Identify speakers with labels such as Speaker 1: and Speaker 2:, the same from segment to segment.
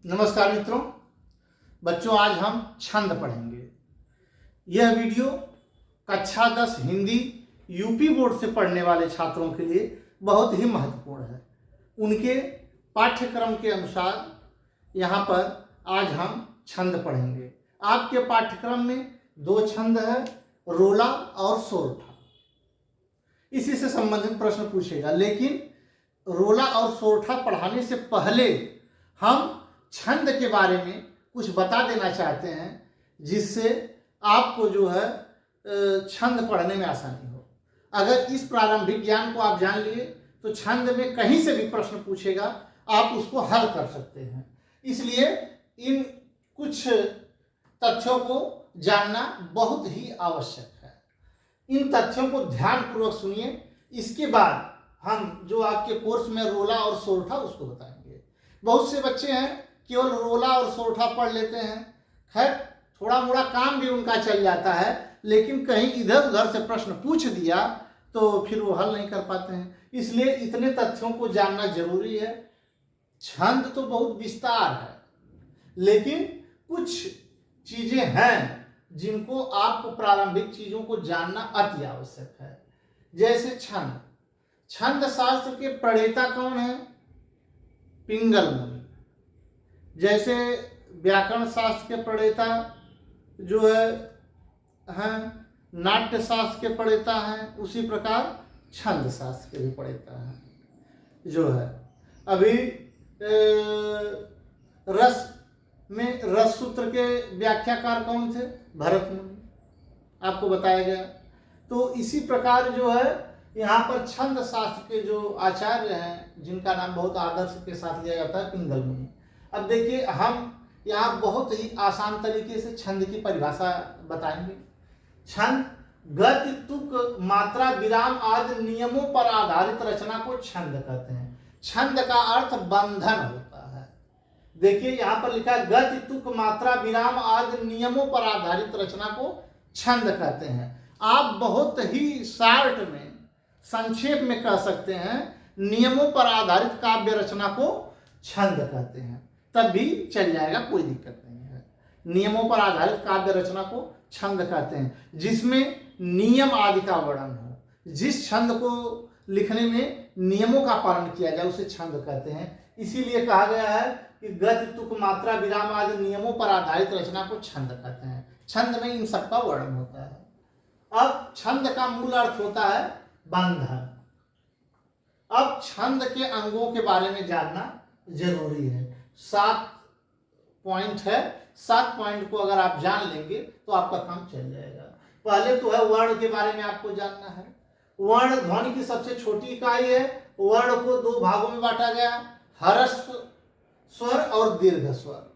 Speaker 1: नमस्कार मित्रों, बच्चों आज हम छंद पढ़ेंगे। यह वीडियो कक्षा 10 हिंदी यूपी बोर्ड से पढ़ने वाले छात्रों के लिए बहुत ही महत्वपूर्ण है। उनके पाठ्यक्रम के अनुसार यहाँ पर आज हम छंद पढ़ेंगे। आपके पाठ्यक्रम में दो छंद है, रोला और सोरठा। इसी से संबंधित प्रश्न पूछेगा, लेकिन रोला और सोरठा पढ़ाने से पहले हम छंद के बारे में कुछ बता देना चाहते हैं, जिससे आपको जो है छंद पढ़ने में आसानी हो। अगर इस प्रारंभिक ज्ञान को आप जान लिए तो छंद में कहीं से भी प्रश्न पूछेगा, आप उसको हल कर सकते हैं। इसलिए इन कुछ तथ्यों को जानना बहुत ही आवश्यक है। इन तथ्यों को ध्यानपूर्वक सुनिए, इसके बाद हम जो आपके कोर्स में रोला और सोरठा उसको बताएंगे। बहुत से बच्चे हैं केवल रोला और सोरठा पढ़ लेते हैं, खैर थोड़ा मोड़ा काम भी उनका चल जाता है, लेकिन कहीं इधर उधर से प्रश्न पूछ दिया तो फिर वो हल नहीं कर पाते हैं। इसलिए इतने तथ्यों को जानना जरूरी है। छंद तो बहुत विस्तार है, लेकिन कुछ चीजें हैं जिनको आपको प्रारंभिक चीजों को जानना अति आवश्यक है। जैसे छंद, छंद शास्त्र के प्रणेता कौन है? पिंगल मुनि। जैसे व्याकरण शास्त्र के प्रणेता जो है नाट्य शास्त्र के प्रणेता हैं, उसी प्रकार छंद शास्त्र के भी प्रणेता हैं जो है। अभी रस में रस सूत्र के व्याख्याकार कौन थे? भरत मुनि, आपको बताया गया। तो इसी प्रकार जो है यहाँ पर छंद शास्त्र के जो आचार्य हैं, जिनका नाम बहुत आदर के साथ लिया जाता है, पिंगल मुनि। अब देखिए, हम यहाँ बहुत ही आसान तरीके से छंद की परिभाषा बताएंगे। छंद गति, तुक, मात्रा, विराम आदि नियमों पर आधारित रचना को छंद कहते हैं। छंद का अर्थ बंधन होता है। देखिए यहाँ पर लिखा है, गति, तुक, मात्रा, विराम आदि नियमों पर आधारित रचना को छंद कहते हैं। आप बहुत ही शार्ट में, संक्षेप में कह सकते हैं, नियमों पर आधारित काव्य रचना को छंद कहते हैं, तब भी चल जाएगा, कोई दिक्कत नहीं है। नियमों पर आधारित काव्य रचना को छंद कहते हैं, जिसमें नियम आदि का वर्णन हो। जिस छंद को लिखने में नियमों का पालन किया जाए उसे छंद कहते हैं। इसीलिए कहा गया है कि गति, तुक, मात्रा, विराम आदि नियमों पर आधारित रचना को छंद कहते हैं। छंद में इन सबका वर्णन होता है। अब छंद का मूल अर्थ होता है बंधन। अब छंद के अंगों के बारे में जानना जरूरी है। 7 पॉइंट है। 7 पॉइंट को अगर आप जान लेंगे तो आपका काम चल जाएगा। पहले तो है वर्ण के बारे में आपको जानना है। वर्ण ध्वनि की सबसे छोटी इकाई है। वर्ण को 2 भागों में बांटा गया, ह्रस्व स्वर और दीर्घ स्वर।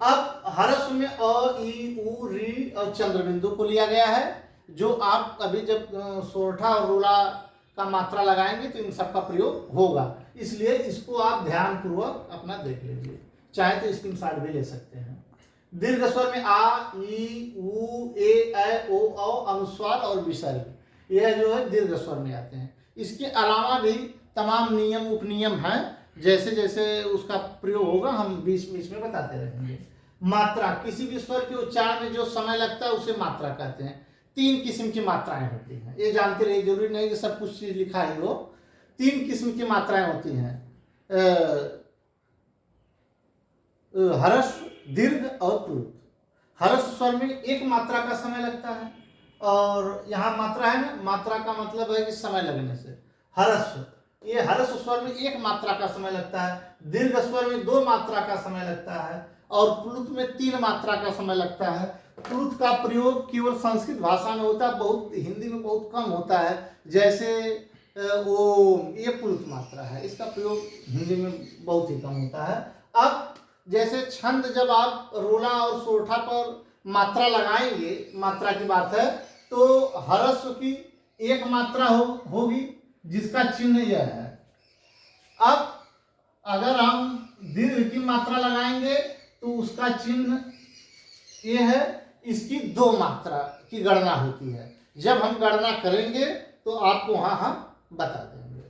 Speaker 1: अब ह्रस्व में अ, ई, उ, री और चंद्रबिंदु को लिया गया है, जो आप अभी जब सोरठा और रोला का मात्रा लगाएंगे तो इन सब का प्रयोग होगा। इसलिए इसको आप ध्यानपूर्वक अपना देख लीजिए, चाहे तो स्क्रीनशॉट भी ले सकते हैं। दीर्घ स्वर में आ, ई, उ, ए, ऐ, ओ, औ, अनुस्वार और विसर्ग, यह जो है दीर्घ स्वर में आते हैं। इसके अलावा भी तमाम नियम उपनियम हैं, जैसे जैसे उसका प्रयोग होगा हम बीच बीच में बताते रहेंगे। मात्रा, किसी भी स्वर के उच्चारण में जो समय लगता है उसे मात्रा कहते हैं। 3 किस्म की मात्राएं होती हैं, ये जानते रहिए, जरूरी नहीं कि सब कुछ चीज लिखा ही हो। 3 किस्म की मात्राएं होती हैं, ह्रस्व, दीर्घ और प्लुत। ह्रस्व स्वर में 1 मात्रा का समय लगता है, और यहाँ मात्रा है ना, मात्रा का मतलब है कि समय लगने से। ह्रस्व, ये ह्रस्व स्वर में 1 मात्रा का समय लगता है। दीर्घ स्वर में 2 मात्रा का समय लगता है, और प्लुत में 3 मात्रा का समय लगता है। प्लुत का प्रयोग केवल संस्कृत भाषा में होता है, बहुत हिंदी में बहुत कम होता है। जैसे ओम, ये प्लुत मात्रा है, इसका प्रयोग हिंदी में बहुत ही कम होता है। अब जैसे छंद, जब आप रोला और सोरठा पर मात्रा लगाएंगे, मात्रा की बात है, तो ह्रस्व की 1 मात्रा होगी, जिसका चिन्ह यह है। अब अगर हम दीर्घ की मात्रा लगाएंगे तो उसका चिन्ह ये है। इसकी 2 मात्रा की गणना होती है। जब हम गणना करेंगे तो आपको वहां हम बता देंगे।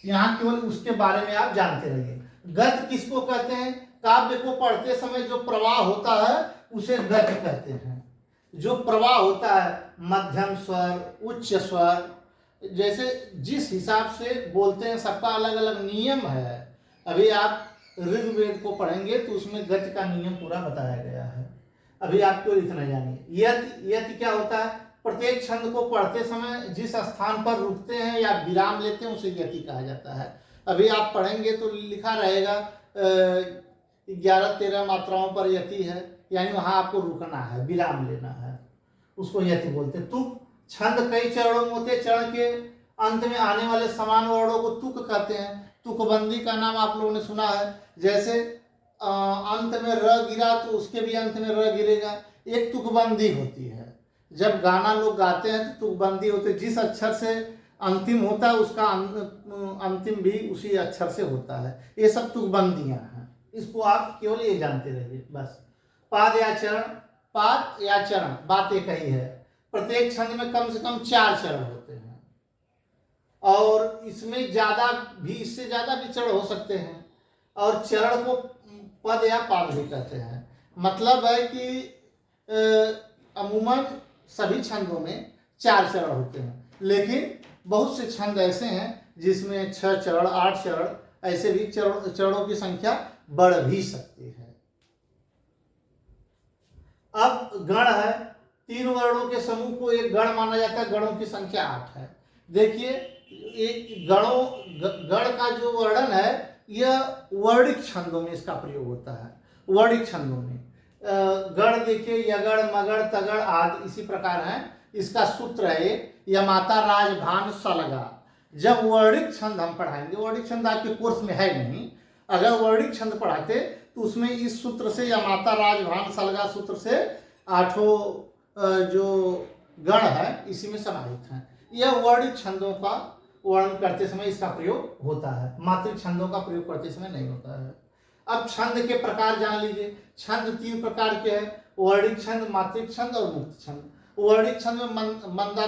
Speaker 1: यहाँ केवल उसके बारे में आप जानते रहिए। गद्य किसको कहते हैं? काव्य को पढ़ते समय जो प्रवाह होता है उसे गद्य कहते हैं। जो प्रवाह होता है, मध्यम स्वर, उच्च स्वर, जैसे जिस हिसाब से बोलते हैं सबका अलग अलग नियम है। अभी आप ऋग्वेद को पढ़ेंगे तो उसमें गद्य का नियम पूरा बताया गया है। अभी आप केवल इतना जानिए। यति, यति क्या होता है? प्रत्येक छंद को पढ़ते समय जिस स्थान पर रुकते हैं या विराम लेते हैं उसे यति कहा जाता है। अभी आप पढ़ेंगे तो लिखा रहेगा 11-13 मात्राओं पर यति है, यानी वहां आपको रुकना है, विराम लेना है, उसको यति बोलते हैं। तुक, छंद कई चरणों में होते, चरण के अंत में आने वाले समान वर्णों को तुक कहते हैं। तुकबंदी का नाम आप लोगों ने सुना है, जैसे अंत में र गिरा तो उसके भी अंत में र गिरेगा, एक तुकबंदी होती है। जब गाना लोग गाते हैं तो तुकबंदी होती है, जिस अक्षर से अंतिम होता है उसका अंतिम भी उसी अक्षर से होता है। ये सब तुकबंदियां हैं, इसको आप केवल ये जानते रहिए बस। पाद या चरण, पाद या चरण बात एक ही है। प्रत्येक छंद में कम से कम 4 चरण होते हैं और इसमें ज्यादा भी, इससे ज्यादा भी चरण हो सकते हैं। और चरण को पद या पाद भी कहते हैं। मतलब है कि अमूमन सभी छंदों में 4 चरण होते हैं, लेकिन बहुत से छंद ऐसे हैं जिसमें 6 चरण, 8 चरण, ऐसे भी चरणों की संख्या बढ़ भी सकती है। अब गण है, 3 वर्णों के समूह को एक गण माना जाता है। गणों की संख्या 8 है। देखिए, एक गण का जो वर्णन है यह वर्णिक छंदों में इसका प्रयोग होता है। वर्णिक छंदों में गण देखिए, यगड़, मगड़, तगड़ आदि इसी प्रकार है। इसका सूत्र है यमाता राजभान सलगा। जब वर्णिक छंद हम पढ़ाएंगे, वर्णिक छंद आपके कोर्स में है नहीं, अगर वर्णिक छंद पढ़ाते तो उसमें इस सूत्र से यमाता राजभान सलगा सूत्र से 8 जो गण है इसी में समाहित है। यह वर्णिक छंदों का वर्णन करते समय इसका प्रयोग होता है, मात्रिक छंदों का प्रयोग करते समय नहीं होता है। अब छंद के प्रकार जान लीजिए। छंद 3 प्रकार के हैं, वर्णिक छंद, मात्रिक छंद और मुक्त छंद। वर्णिक छंद में मंदा,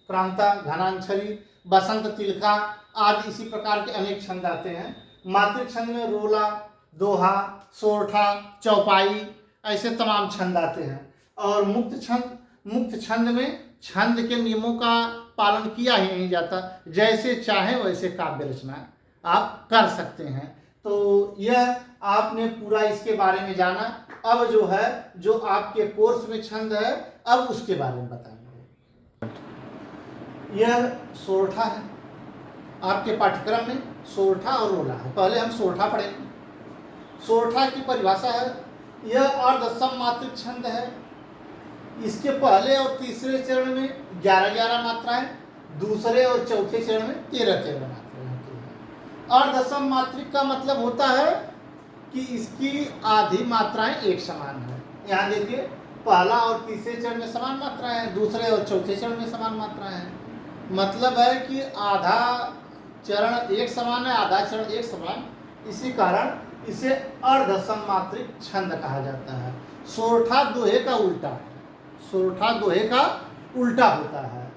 Speaker 1: क्रांता, घनाक्षरी, बसंत, तिलका आदि इसी प्रकार के अनेक छंद आते हैं। मात्रिक छंद में रोला, दोहा, सोरठा, चौपाई ऐसे तमाम छंद आते हैं। और मुक्त छंद में छंद के नियमों का पालन किया ही नहीं जाता, जैसे चाहे वैसे काव्य रचना आप कर सकते हैं। तो यह आपने पूरा इसके बारे में जाना। अब जो है, जो आपके कोर्स में छंद है, अब उसके बारे में बताएंगे। यह सोरठा है, आपके पाठ्यक्रम में सोरठा और रोला है। पहले हम सोरठा पढ़ेंगे। सोरठा की परिभाषा है, यह अर्धसम मात्रिक छंद है। इसके पहले और तीसरे चरण में 11-11 मात्राएं, दूसरे और चौथे चरण में 13-13 मात्राएं होती हैं। अर्धसम मात्रिक का मतलब होता है कि इसकी आधी मात्राएं एक समान है। यहाँ देखिए, पहला और तीसरे चरण में समान मात्राएं हैं, दूसरे और चौथे चरण में समान मात्राएं हैं। मतलब है कि आधा चरण एक समान है, आधा चरण एक समान, इसी कारण इसे अर्धसम मात्रिक छंद कहा जाता है। सोरठा दोहे का उल्टा है, सोरठा दोहे का उल्टा होता है।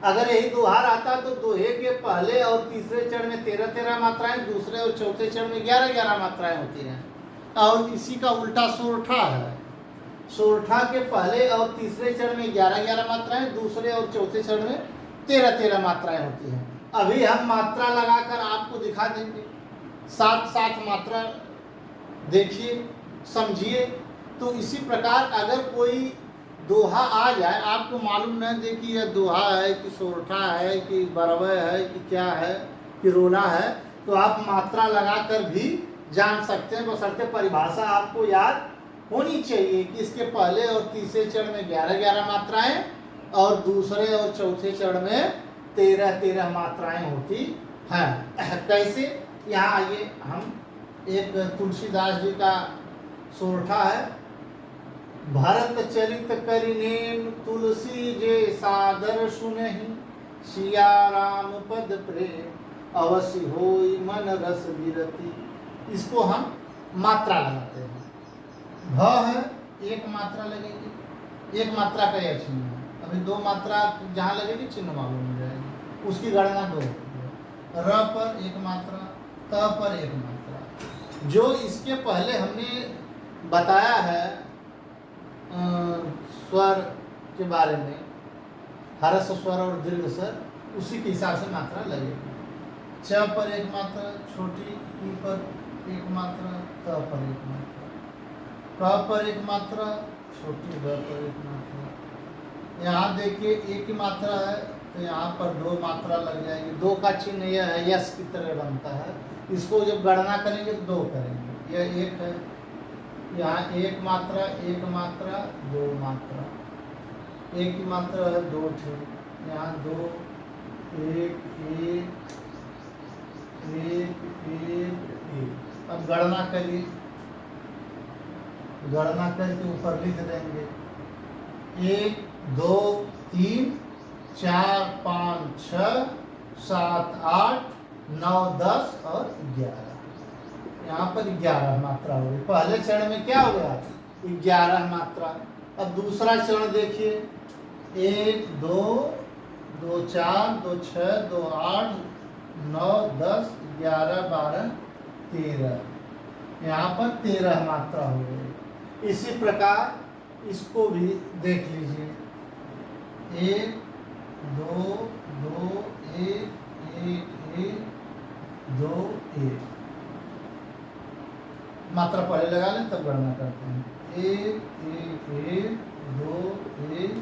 Speaker 1: अगर यही दोहा रहता तो दोहे के पहले और तीसरे चरण में 13-13 मात्राएं, दूसरे और चौथे चरण में 11-11 मात्राएं होती हैं, और इसी का उल्टा सोरठा है। सोरठा के पहले और तीसरे चरण में 11-11 मात्राएं, दूसरे और चौथे चरण में 13-13 मात्राएं होती हैं। अभी हम मात्रा लगाकर आपको दिखा देंगे, 7-7 मात्रा देखिए, समझिए। तो इसी प्रकार अगर कोई दोहा आ जाए, आपको मालूम न दे कि यह दोहा है कि सोरठा है कि बरवय है कि क्या है कि रोला है, तो आप मात्रा लगाकर भी जान सकते हैं, बशर्ते परिभाषा आपको याद होनी चाहिए कि इसके पहले और तीसरे चरण में 11-11 मात्राएं और दूसरे और चौथे चरण में 13-13 मात्राएं होती हैं। कैसे? यहाँ आइए, हम एक तुलसीदास जी का सोरठा है। भरत चरित करिनेम तुलसी जे सादर सुनहि, सिया राम पद प्रेम अवश्य होई मन रस विरति। इसको हम मात्रा लगाते हैं। भ है, एक मात्रा लगेगी, एक मात्रा का यह चिन्ह है। अभी 2 मात्रा जहाँ लगेगी चिन्ह मालूम हो जाएगी, उसकी गणना 2 होती है। र पर एक मात्रा, त पर एक मात्रा। जो इसके पहले हमने बताया है स्वर के बारे में, हर्ष स्वर और दीर्घ स्वर, उसी के हिसाब से मात्रा लगेगी। च पर एक मात्रा छोटी, ई पर एक मात्रा, त पर एक मात्रा, क पर एक मात्रा छोटी, ब पर एक मात्रा। यहाँ देखिए एक ही मात्रा है तो यहाँ पर दो मात्रा लग जाएगी। दो का चिन्ह यह है, यस की तरह बनता है। इसको जब गणना करेंगे तो दो करेंगे। यह एक है, यहाँ एक मात्रा, दो मात्रा, एक ही मात्रा है, दो थे, यहाँ दो, एक एक एक एक एक। अब गणना करिए, गणना करके ऊपर लिख देंगे। 1 2 3 4 5 6 7 8 9 10 और 11। यहाँ पर 11 मात्रा हो गई। पहले चरण में क्या हो गया? 11 मात्रा। अब दूसरा चरण देखिए, 1 2 2 4 2 6 2 8 9 10 11 12 13। यहाँ पर 13 मात्रा हो गई। इसी प्रकार इसको भी देख लीजिए, 1 2 2 1 1 1 2 1। मात्रा पहले लगा लें तब गणना करते हैं। 1 1 1 2 1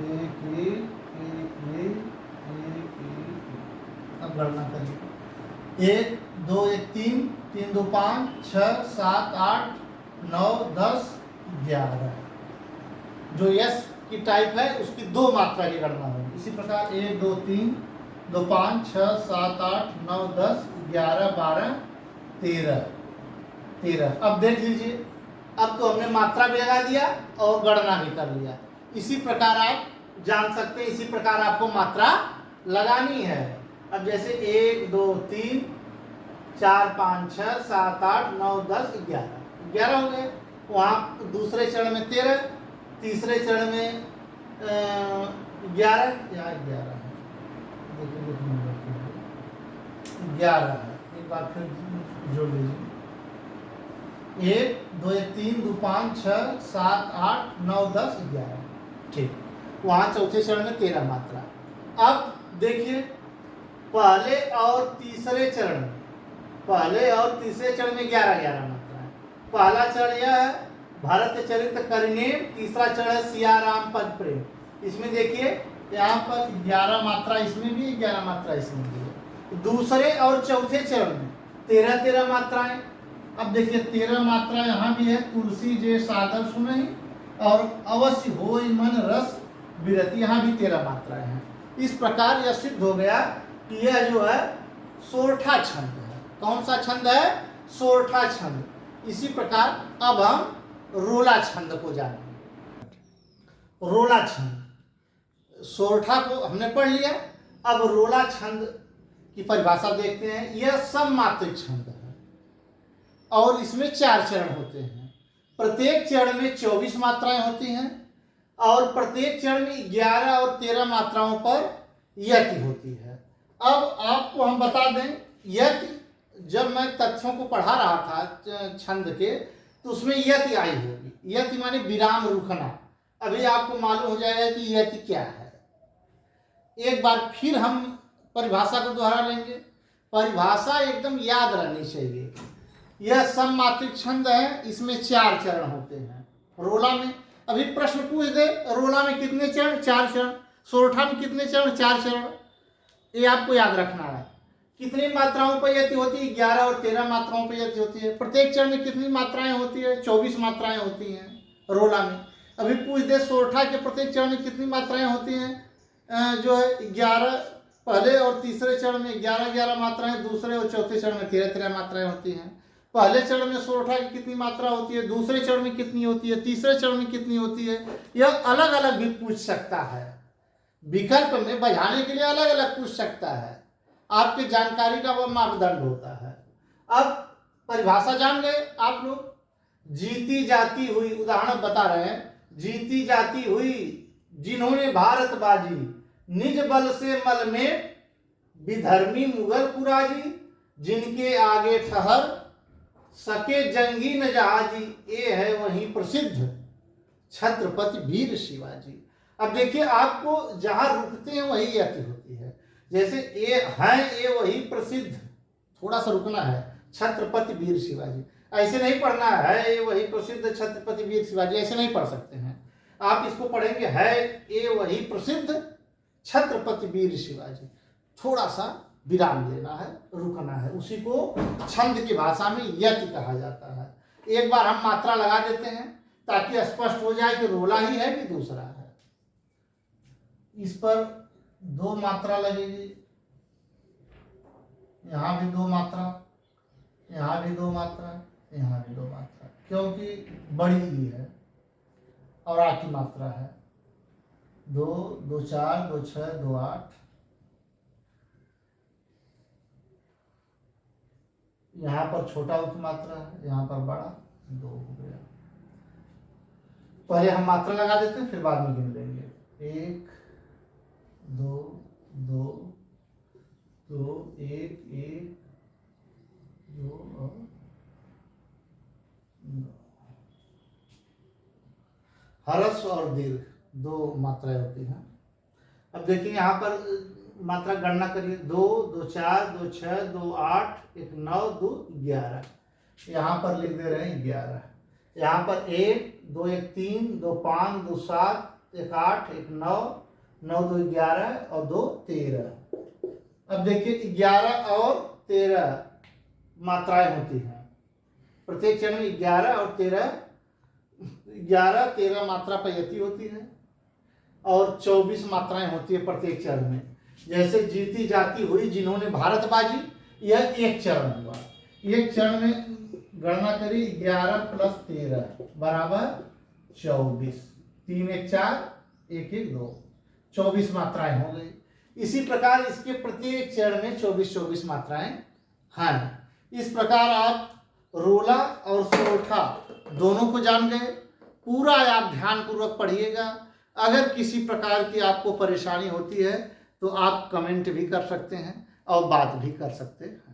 Speaker 1: 1 1 1 1 1। अब गणना करिए, 1 2 1 3 3 2 5 6 7 8 9 10 11। जो यस की टाइप है उसकी दो मात्रा की गणना होगी। इसी प्रकार 1 2 3 2 5 6 7 8 9 10 11 12 13। अब देख लीजिए, अब तो हमने मात्रा भी लगा दिया और गणना भी कर लिया। इसी प्रकार आप जान सकते हैं, इसी प्रकार आपको मात्रा लगानी है। अब जैसे 1 2 3 4 5 6 7 8 9 10 11 हो गए। वहाँ दूसरे चरण में 13, तीसरे चरण में 11 या 11 है, 11 है। एक बार फिर जोड़ लीजिए, 1 2 3 2 5 6 7 8 9 10 11। ठीक, वहाँ चौथे चरण में 13 मात्रा। अब देखिए पहले और तीसरे चरण में, पहले और तीसरे चरण में 11 मात्रा है। पहला चरण यह है भरत चरित करिनेम, तीसरा चरण है सिया राम पद प्रेम। इसमें देखिए यहाँ पर 11 मात्रा, इसमें भी 11 मात्रा इसमें भी है। दूसरे और चौथे चरण में 13 मात्राएं। अब देखिए 13 मात्रा यहाँ भी है, तुलसी जे सादर सुनहि और अवश्य होय मन रस विरति, यहाँ भी 13 मात्राएं हैं। इस प्रकार यह सिद्ध हो गया कि यह जो है सोरठा छंद है। कौन सा छंद है? सोरठा छंद। इसी प्रकार अब हम रोला छंद को जानेंगे। रोला छंद, सोरठा को हमने पढ़ लिया, अब रोला छंद की परिभाषा देखते हैं। यह सममात्रिक छंद है और इसमें 4 चरण होते हैं। प्रत्येक चरण में 24 मात्राएं होती हैं और प्रत्येक चरण में 11 और 13 मात्राओं पर यति होती है। अब आपको हम बता दें, यति जब मैं तथ्यों को पढ़ा रहा था छंद के, तो उसमें यति आई होगी। यति माने विराम रुकना। अभी आपको मालूम हो जाएगा कि यति क्या है। एक बार फिर हम परिभाषा को दोहरा लेंगे। परिभाषा एकदम याद रहनी चाहिए। यह सममात्रिक छंद है, इसमें 4 चरण होते हैं। रोला में अभी प्रश्न पूछ दे, रोला में कितने चरण? 4 चरण। सोरठा में कितने चरण? 4 चरण। ये आपको याद रखना है। कितनी मात्राओं पर यति होती है? 11 और 13 मात्राओं पर यति होती है। प्रत्येक चरण में कितनी मात्राएं होती है? 24 मात्राएं होती हैं रोला में। अभी पूछ दे सोरठा के प्रत्येक चरण में कितनी मात्राएं होती हैं? जो है 11, पहले और तीसरे चरण में 11 मात्राएं, दूसरे और चौथे चरण में 13 मात्राएं होती हैं। पहले चरण में सोरठा की कितनी मात्रा होती है, दूसरे चरण में कितनी होती है, तीसरे चरण में कितनी होती है, यह अलग अलग भी पूछ सकता है। विकल्प में बजाने के लिए अलग अलग पूछ सकता है। आपकी जानकारी का वह मापदंड होता है। अब परिभाषा जान गए आप लोग। जीती जाती हुई, उदाहरण बता रहे हैं, जीती जाती हुई जिन्होंने भारत बाजी, निज बल से मल में विधर्मी मुगल पुराजी, जिनके आगे ठहर सके जंगी न जहाजी, ये है वही प्रसिद्ध छत्रपति वीर शिवाजी। अब देखिए, आपको जहां रुकते हैं वही यति होती है। जैसे ये हैं, ये वही प्रसिद्ध, थोड़ा सा रुकना है, छत्रपति वीर शिवाजी। ऐसे नहीं पढ़ना है ये वही प्रसिद्ध छत्रपति वीर शिवाजी, ऐसे नहीं पढ़ सकते हैं आप। इसको पढ़ेंगे है ये वही प्रसिद्ध छत्रपति वीर शिवाजी। थोड़ा सा विराम लेना है, रुकना है, उसी को छंद की भाषा में यति कहा जाता है। एक बार हम मात्रा लगा देते हैं ताकि स्पष्ट हो जाए कि रोला ही है कि दूसरा है। इस पर 2 मात्रा लगेगी, यहां भी 2 मात्रा, यहां भी 2 मात्रा, यहां भी 2 मात्रा, क्योंकि बड़ी ई है और आ की मात्रा है। 2 2 4 2 6 2 8, यहाँ पर छोटा उप मात्रा है, यहाँ पर बड़ा, 2 हो गया। पहले हम मात्रा लगा देते हैं, फिर बाद में गिन लेंगे। 1 2 2 2 1 1 2 और 2। हरस और दीर्घ 2 मात्राएं होती हैं। अब देखिए यहाँ पर मात्रा गणना करिए। 2 2 4 2 6 2 8 1 9 2 11। यहाँ पर लिख दे रहे हैं 11। यहाँ पर 1 2 1 3 2 5 2 7 1 8 1 9 9 2 11 और 2 13। अब देखिए 11 और 13 मात्राएं होती हैं प्रत्येक चरण में। 11 और 13 मात्रा पर यति होती है और 24 मात्राएं होती है प्रत्येक चरण में। जैसे जीती जाती हुई जिन्होंने भारत बाजी, यह एक चरण हुआ। एक चरण में गणना करी 11 + 13 बराबर 24। 3 1 4 1 1 2, 24 मात्राएं हो गई। इसी प्रकार इसके प्रत्येक चरण में 24 मात्राएं हैं। इस प्रकार आप रोला और सोरठा दोनों को जान गए। पूरा आप ध्यान पूर्वक पढ़िएगा। अगर किसी प्रकार की आपको परेशानी होती है तो आप कमेंट भी कर सकते हैं और बात भी कर सकते हैं।